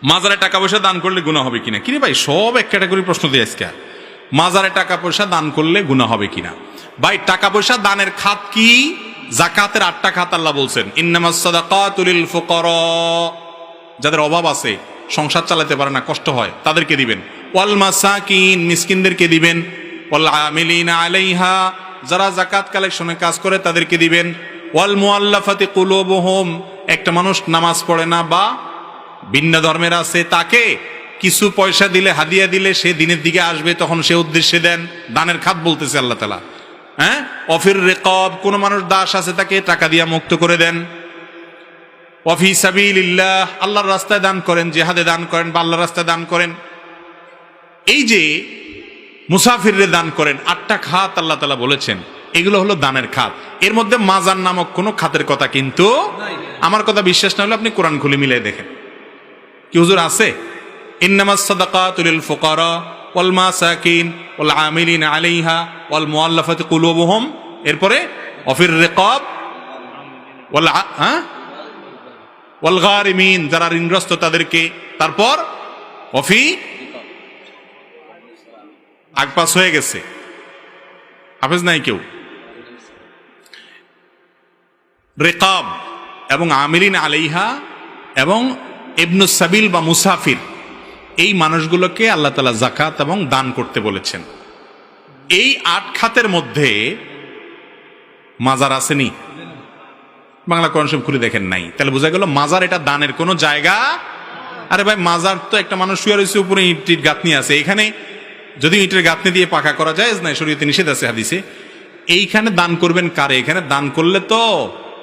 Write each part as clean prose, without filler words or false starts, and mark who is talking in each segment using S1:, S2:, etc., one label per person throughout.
S1: মাজারে টাকা পয়সা দান করলে গুনাহ হবে কিনা? কিরে ভাই, সব এক ক্যাটাগরি প্রশ্ন দিয়ে আজকে। মাজারে টাকা পয়সা দান করলে গুনাহ হবে কিনা? ভাই, টাকা পয়সা দানের খাত কি? যাকাতের 8টা খাত আল্লাহ বলছেন, ইন্নামাস সাদাকাতু লিল ফুকারা, যাদের অভাব আছে, সংসার চালাতে পারে না, কষ্ট হয়, তাদেরকে দিবেন। ওয়াল মাসাকিন, মিসকিনদেরকে দিবেন। ওয়াল আমিলিনা আলাইহা, যারা যাকাত কালেকশনে কাজ করে তাদেরকে দিবেন। ওয়াল মুআল্লাফাতি কুলুবুহুম, একটা মানুষ নামাজ পড়ে না বা ভিন্ন ধর্মের আছে, তাকে কিছু পয়সা দিলে, হাদিয়া দিলে সে দিনের দিকে আসবে, তখন সে উদ্দেশ্যে দেন। দানের খাত বলতেছে আল্লাহ তাআলা। হ্যাঁ, অফির রিকাব, কোন মানুষ দাস আছে তাকে টাকা দিয়া মুক্ত করে দেন। ওয়াফি সাবিলিল্লাহ, আল্লাহর রাস্তায় দান করেন, জিহাদে দান করেন বা আল্লাহর রাস্তায় দান করেন। এই যে মুসাফিররে দান করেন, 8টা খাত আল্লাহ তাআলা বলেছেন, এগুলো হলো দানের খাত। এর মধ্যে মাজার নামক কোনো খাতের কথা কিন্তু আমার কথা বিশ্বাস না হলে আপনি কোরআন খুলে মিলিয়ে দেখেন। কি হুজুর আছে? ইন্নামাস সাদাকাতু লিল ফুকারা ওয়াল মাসাকিন ওয়াল আমিলিনা আলাইহা ওয়াল মুআল্লাফাতি কুলুবুহুম, এরপরে অফির রিকাব ওয়াল গারিমিন, যারা ঋণগ্রস্ত তাদেরকে, তারপর অফি আগপাস হয়ে গেছে, হাফেজ নাই কেউ। রিকাব এবং আমিলিন আলাইহা এবং ইবনুস সাবিল বা মুসাফির, এই মানুষগুলোকে আল্লাহ তাআলা যাকাত এবং দান করতে বলেছেন। এই 8 খাতের মধ্যে মাজার আসেনি? বাংলা কোরআন শরীফ খুলে দেখেন নাই, তাহলে বোঝা গেল মাজার এটা দানের কোনো জায়গা। আরে ভাই, মাজার তো একটা মানুষ শুয়ে রয়েছে, উপরে ইটের গাঁথনি আছে, এখানে যদি ইটের গাঁথনি দিয়ে পাকা করা যায় না, শরীয়তে নিষেধ আছে হাদিসে। এইখানে দান করবেন কারে? এখানে দান করলে তো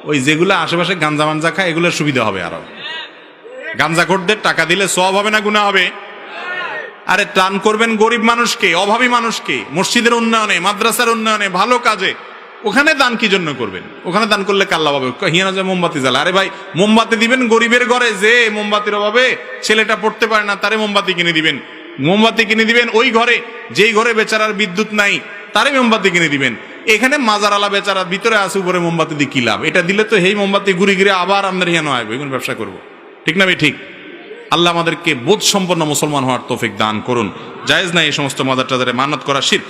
S1: ওই যেগুলো আশেপাশে গাঞ্জা মাঞ্জা খায় এগুলোর সুবিধা হবে। আরো গাঞ্জাখোরদের টাকা দিলে সওয়াব হবে না গুনাহ হবে? আরে দান করবেন গরিব মানুষকে, অভাবী মানুষকে, মসজিদের উন্নয়নে, মাদ্রাসার উন্নয়নে, ভালো কাজে। ওখানে দান কি জন্য করবেন? ওখানে দান করলে কাল্লা পাবে। হিয়ানা যায় মোমবাতি জ্বালা। আরে ভাই, মোমবাতি দিবেন গরিবের ঘরে, যে মোমবাতির অভাবে ছেলেটা পড়তে পারে না, তারে মোমবাতি কিনে দিবেন। মোমবাতি কিনে দিবেন ওই ঘরে, যেই ঘরে বেচারার বিদ্যুৎ নাই, তারে মোমবাতি কিনে দিবেন। এখানে মাজারালা বেচারা ভিতরে আছে, উপরে মোমবাতি দিয়ে কি লাভ? এটা দিলে তো এই মোমবাতি ঘুরে ঘুরে আবার আমাদের হিয়ানো আসবে, এগুলো ব্যবসা করবো। ঠিক না ভাই? ঠিক। আল্লাহ আমাদেরকে বোধ সম্পন্ন মুসলমান হওয়ার তৌফিক দান করুন। জায়েজ নাই এই সমস্ত মাজার টাজারে মানত করা শিরক।